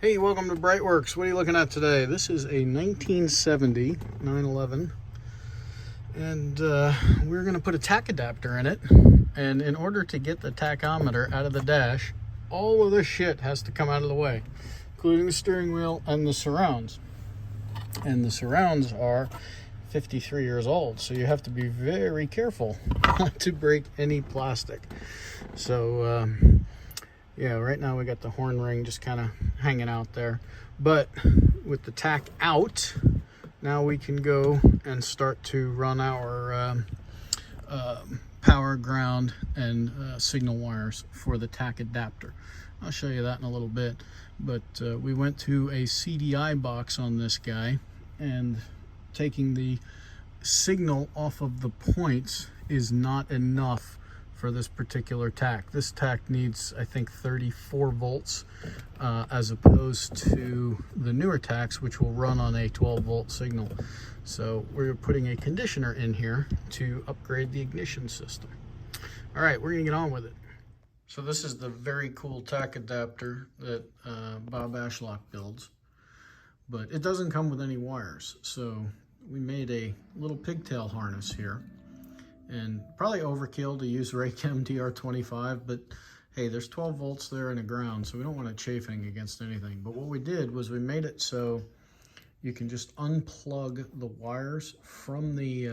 Hey, welcome to BreitWerks. What are you looking at today? This is a 1970 911, and we're going to put a tach adapter in it. And in order to get the tachometer out of the dash, all of this shit has to come out of the way, including the steering wheel and the surrounds. And the surrounds are 53 years old, so you have to be very careful not to break any plastic. So yeah, right now we got the horn ring just kind of hanging out there, but with the tach out, now we can go and start to run our power, ground, and signal wires for the tach adapter. I'll show you that in a little bit, but we went to a CDI box on this guy, and taking the signal off of the points is not enough for this particular tach. This tach needs, I think, 34 volts as opposed to the newer tachs, which will run on a 12-volt signal. So we're putting a conditioner in here to upgrade the ignition system. All right, we're gonna get on with it. So this is the very cool tach adapter that Bob Ashlock builds, but it doesn't come with any wires. So we made a little pigtail harness here, and probably overkill to use Raychem DR25, but hey, there's 12 volts there and a ground, so we don't want it chafing against anything. But what we did was we made it so you can just unplug the wires from the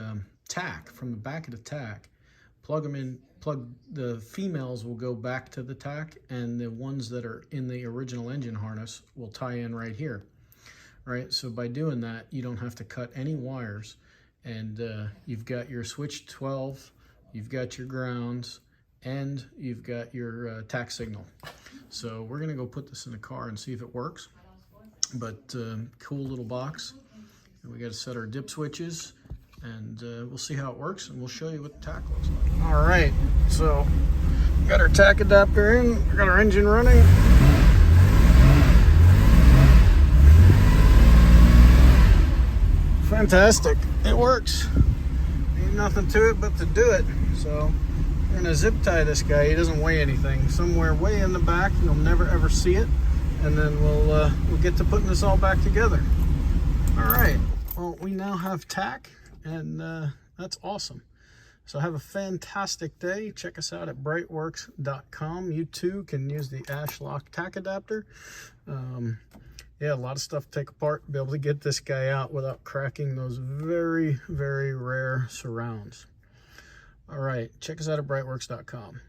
tach, from the back of the tach, plug them in, the females will go back to the tach, and the ones that are in the original engine harness will tie in right here. Right, so by doing that, you don't have to cut any wires, and you've got your switch 12, you've got your grounds, and you've got your tach signal. So we're gonna go put this in the car and see if it works. But cool little box, and we got to set our dip switches, and we'll see how it works, and we'll show you what the tach looks like. All right, so we got our tach adapter in, we got our engine running. Fantastic, it works. Ain't nothing to it but to do it. So we're gonna zip tie this guy. He doesn't weigh anything. Somewhere way in the back, you'll never ever see it, and then we'll get to putting this all back together. All right, well, we now have tach, and that's awesome. So have a fantastic day. Check us out at BreitWerks.com. You too can use the Ashlock Tech adapter. Yeah, a lot of stuff to take apart to be able to get this guy out without cracking those very, very rare surrounds. All right, check us out at BreitWerks.com.